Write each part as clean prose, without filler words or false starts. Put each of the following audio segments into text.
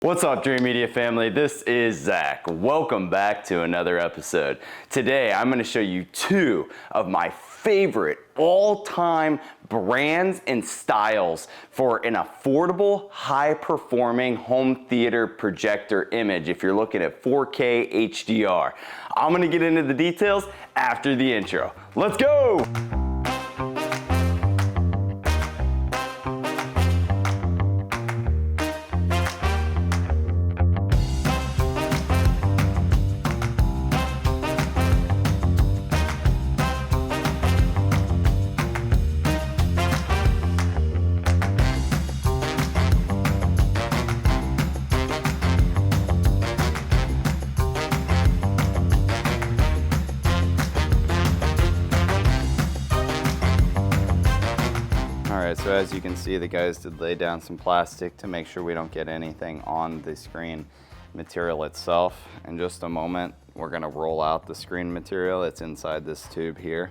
What's up, Dreamedia family? This is Zach. Welcome back to another episode. Today, I'm going to show you two of my favorite all-time brands and styles for an affordable, high-performing home theater projector image if you're looking at 4K HDR. I'm going to get into the details after the intro. Let's go! So as you can see, the guys did lay down some plastic to make sure we don't get anything on the screen material itself. In just a moment, we're gonna roll out the screen material. It's inside this tube here.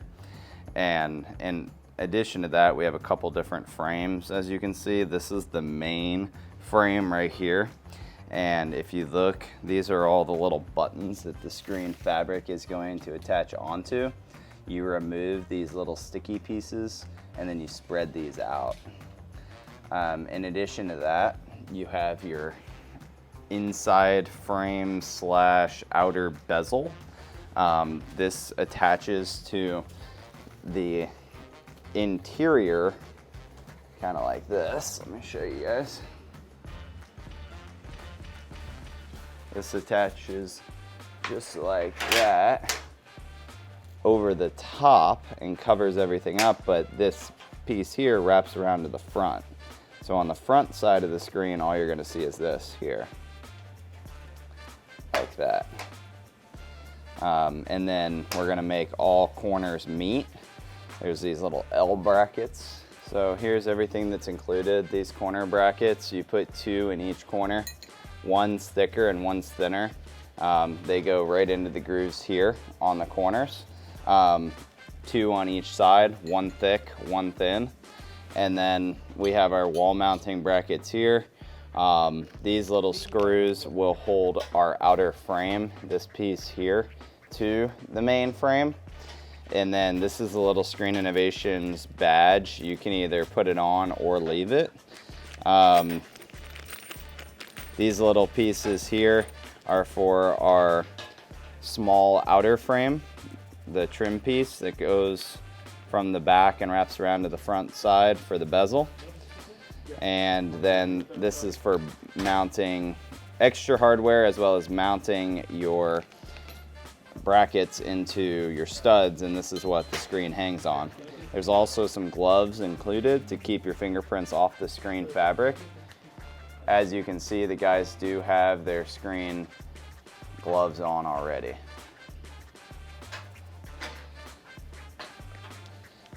And in addition to that, we have a couple different frames. As you can see, this is the main frame right here. And if you look, these are all the little buttons that the screen fabric is going to attach onto. You remove these little sticky pieces and then you spread these out. In addition to that, you have your inside frame slash outer bezel. This attaches to the interior, kind of like this. Let me show you guys. This attaches just like that over the top and covers everything up, but this piece here wraps around to the front. So on the front side of the screen, all you're gonna see is this here, like that. And then we're gonna make all corners meet. There's these little L brackets. So here's everything that's included. These corner brackets, you put two in each corner. One's thicker and one's thinner. They go right into the grooves here on the corners. Two on each side, one thick, one thin. And then we have our wall mounting brackets here. These little screws will hold our outer frame, this piece here, to the main frame. And then this is the little Screen Innovations badge. You can either put it on or leave it. These little pieces here are for our small outer frame, the trim piece that goes from the back and wraps around to the front side for the bezel. And then this is for mounting extra hardware as well as mounting your brackets into your studs, and this is what the screen hangs on. There's also some gloves included to keep your fingerprints off the screen fabric. As you can see, the guys do have their screen gloves on already.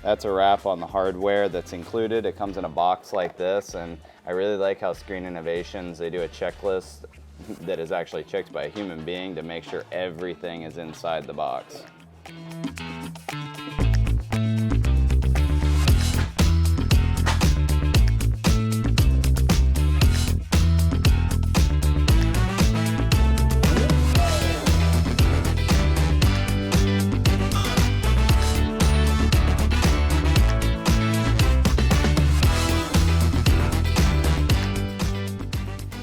That's a wrap on the hardware that's included. It comes in a box like this, and I really like how Screen Innovations, they do a checklist that is actually checked by a human being to make sure everything is inside the box.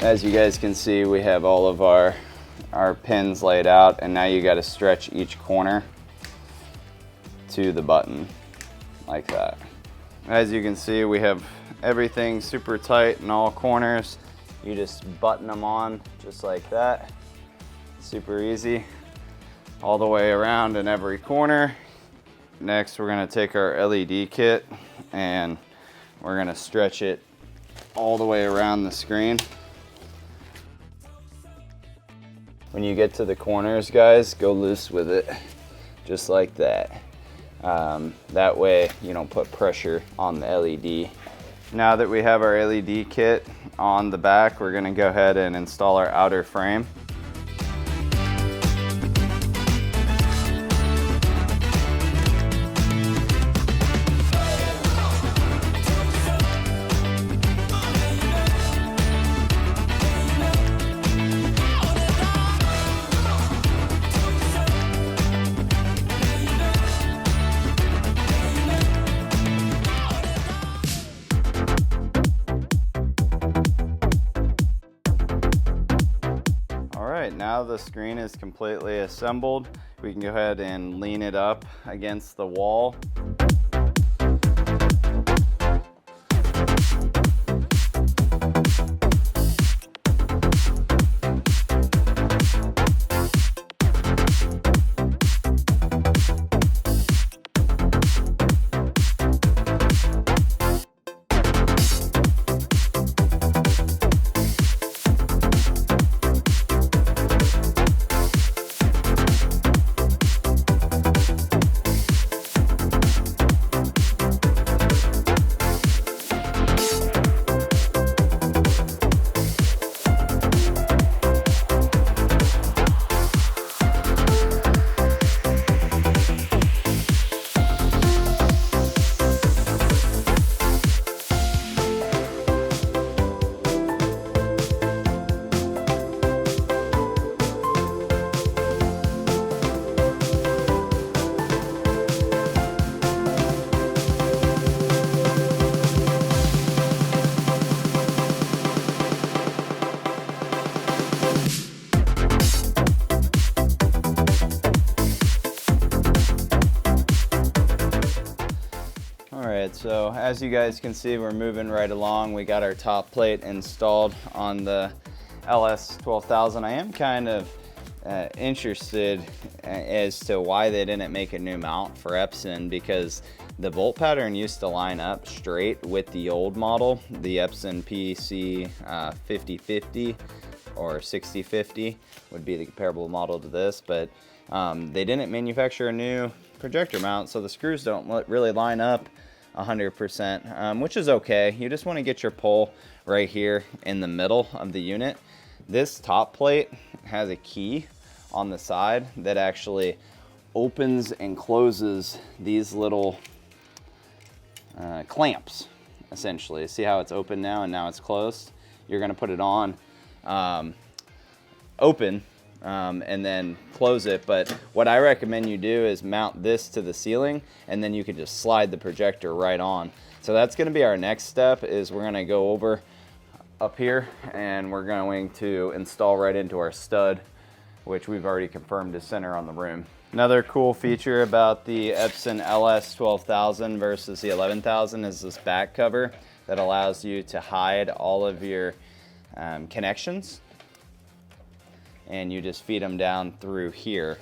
As you guys can see, we have all of our pins laid out, and now you got to stretch each corner to the button like that. As you can see, we have everything super tight in all corners. You just button them on just like that. Super easy. All the way around in every corner. Next, we're going to take our LED kit and we're going to stretch it all the way around the screen. When you get to the corners, guys, go loose with it, just like that. That way you don't put pressure on the LED. Now that we have our LED kit on the back, we're gonna go ahead and install our outer frame. right, now the screen is completely assembled. We can go ahead and lean it up against the wall. Alright, so as you guys can see, we're moving right along. We got our top plate installed on the LS12000. I am kind of interested as to why they didn't make a new mount for Epson, because the bolt pattern used to line up straight with the old model, the Epson PC 5050 or 6050 would be the comparable model to this, but they didn't manufacture a new projector mount, so the screws don't really line up 100%, which is okay. You just want to get your pole right here in the middle of the unit. This top plate has a key on the side that actually opens and closes these little clamps, essentially. See how it's open now and now it's closed? You're going to put it on open and then close it, but what I recommend you do is mount this to the ceiling, and then you can just slide the projector right on. So that's going to be our next step, is we're going to go over up here and we're going to install right into our stud, which we've already confirmed is center on the room. Another cool feature about the Epson LS12000 versus the 11000 is this back cover that allows you to hide all of your connections, and you just feed them down through here.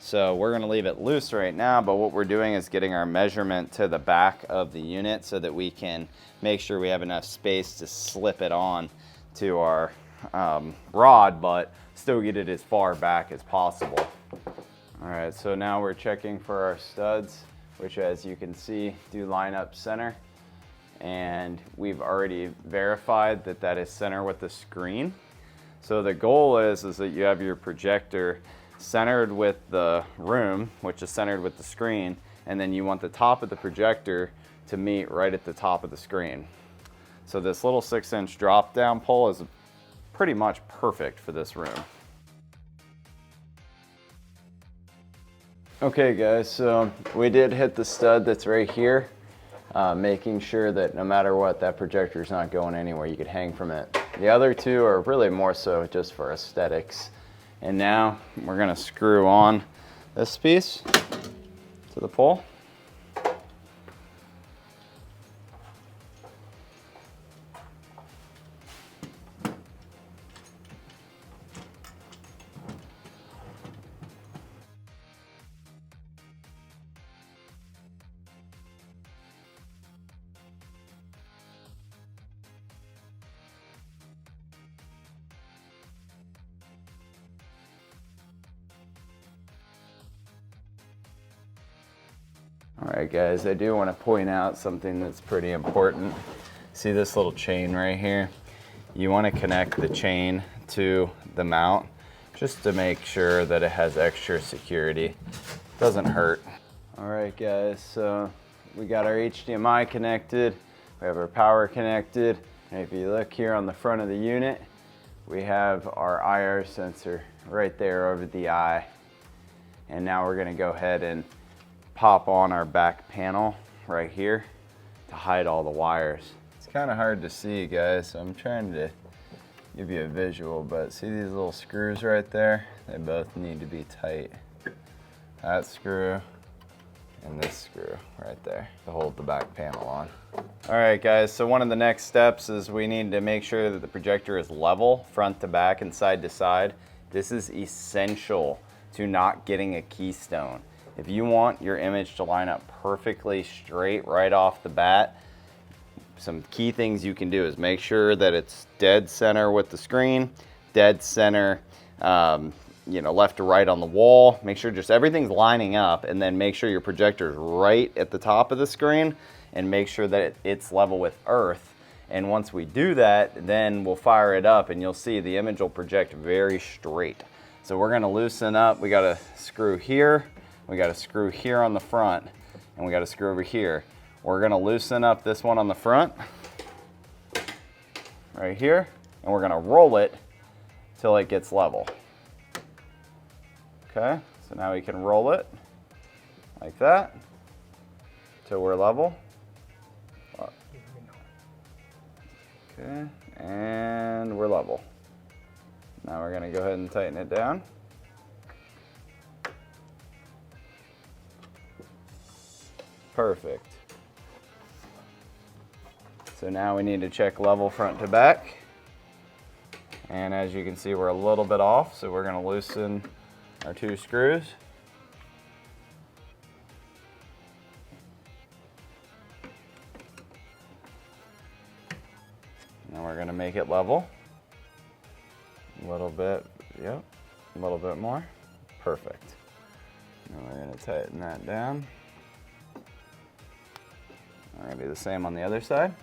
So we're gonna leave it loose right now, but what we're doing is getting our measurement to the back of the unit so that we can make sure we have enough space to slip it on to our rod, but still get it as far back as possible. All right, so now we're checking for our studs, which as you can see, do line up center. And we've already verified that that is center with the screen. So the goal is that you have your projector centered with the room, which is centered with the screen, and then you want the top of the projector to meet right at the top of the screen. So this little 6-inch drop down pole is pretty much perfect for this room. Okay guys, so we did hit the stud that's right here, making sure that no matter what, that projector is not going anywhere. You could hang from it. The other two are really more so just for aesthetics. And now we're gonna screw on this piece to the pole. All right guys, I do want to point out something that's pretty important. See this little chain right here? You want to connect the chain to the mount just to make sure that it has extra security. Doesn't hurt. All right guys, so we got our HDMI connected, we have our power connected, and if you look here on the front of the unit, we have our IR sensor right there over the eye. And now we're going to go ahead and pop on our back panel right here to hide all the wires. It's kind of hard to see guys, so I'm trying to give you a visual, but see these little screws right there? They both need to be tight. That screw and this screw right there to hold the back panel on. All right guys, so one of the next steps is we need to make sure that the projector is level front to back and side to side. This is essential to not getting a keystone. If you want your image to line up perfectly straight right off the bat, some key things you can do is make sure that it's dead center with the screen, dead center, you know, left to right on the wall. Make sure just everything's lining up, and then make sure your projector is right at the top of the screen, and make sure that it's level with earth. And once we do that, then we'll fire it up and you'll see the image will project very straight. So we're gonna loosen up. We got a screw here, we got a screw here on the front, and we got a screw over here. We're gonna loosen up this one on the front, right here, and we're gonna roll it till it gets level. Okay, so now we can roll it like that till we're level. Okay, and we're level. Now we're gonna go ahead and tighten it down. Perfect. So now we need to check level front to back. And as you can see, we're a little bit off, so we're gonna loosen our two screws. Now we're gonna make it level. A little bit, yep, a little bit more. Perfect. Now we're gonna tighten that down. We're gonna do the same on the other side.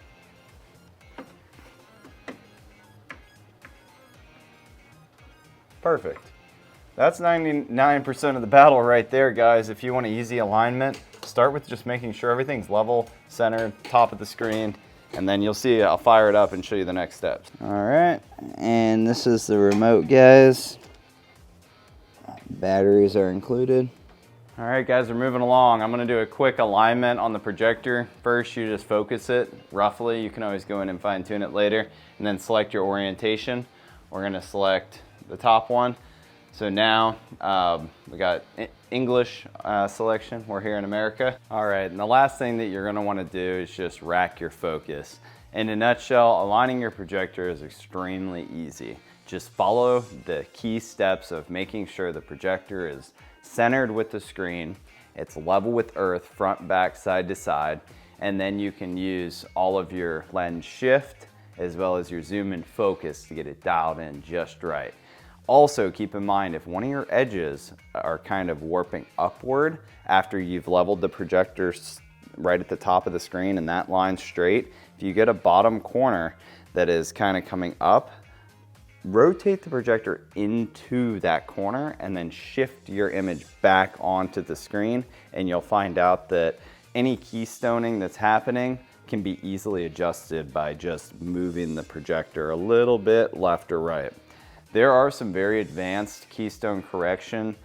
Perfect. That's 99% of the battle right there, guys. If you want an easy alignment, start with just making sure everything's level, center, top of the screen, and then you'll see I'll fire it up and show you the next steps. All right, and this is the remote, guys. Batteries are included. All right, guys, we're moving along. I'm gonna do a quick alignment on the projector. First, you just focus it roughly. You can always go in and fine tune it later, and then select your orientation. We're gonna select the top one. So now we got English selection. We're here in America. All right, and the last thing that you're gonna wanna do is just rack your focus. In a nutshell, aligning your projector is extremely easy. Just follow the key steps of making sure the projector is centered with the screen, it's level with earth, front, back, side to side, and then you can use all of your lens shift as well as your zoom and focus to get it dialed in just right. Also, keep in mind, if one of your edges are kind of warping upward after you've leveled the projector right at the top of the screen and that line's straight, if you get a bottom corner that is kind of coming up, rotate the projector into that corner and then shift your image back onto the screen, and you'll find out that any keystoning that's happening can be easily adjusted by just moving the projector a little bit left or right. There are some very advanced keystone correction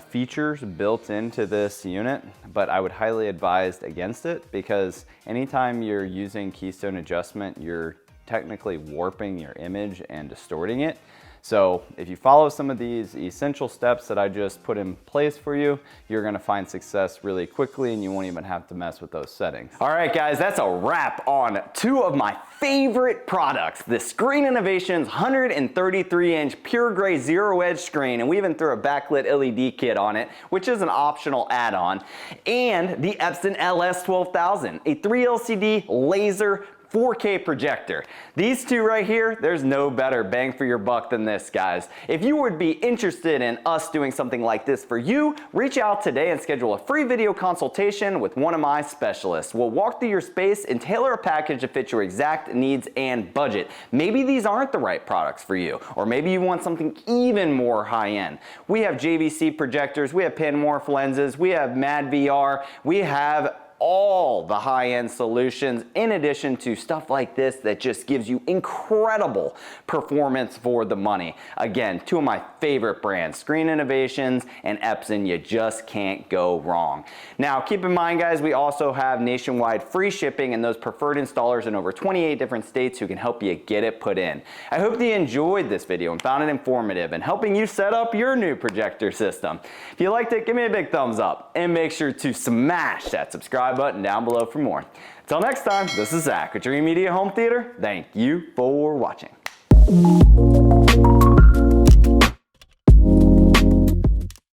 features built into this unit, but I would highly advise against it, because anytime you're using keystone adjustment, you're technically warping your image and distorting it. So if you follow some of these essential steps that I just put in place for you, you're gonna find success really quickly, and you won't even have to mess with those settings. All right, guys, that's a wrap on two of my favorite products, the Screen Innovations 133-inch pure gray zero edge screen, and we even threw a backlit LED kit on it, which is an optional add-on, and the Epson LS12000, a 3 LCD laser 4K projector. These two right here, there's no better bang for your buck than this, guys. If you would be interested in us doing something like this for you, reach out today and schedule a free video consultation with one of my specialists. We'll walk through your space and tailor a package to fit your exact needs and budget. Maybe these aren't the right products for you, or maybe you want something even more high-end. We have JVC projectors, we have pan morph lenses, we have Mad VR, we have all the high-end solutions in addition to stuff like this that just gives you incredible performance for the money. Again, two of my favorite brands, Screen Innovations and Epson. You just can't go wrong. Now, keep in mind, guys, we also have nationwide free shipping and those preferred installers in over 28 different states who can help you get it put in. I hope that you enjoyed this video and found it informative and helping you set up your new projector system. If you liked it, give me a big thumbs up and make sure to smash that subscribe button down below for more. Until next time, this is Zach with Dreamedia Home Theater. Thank you for watching.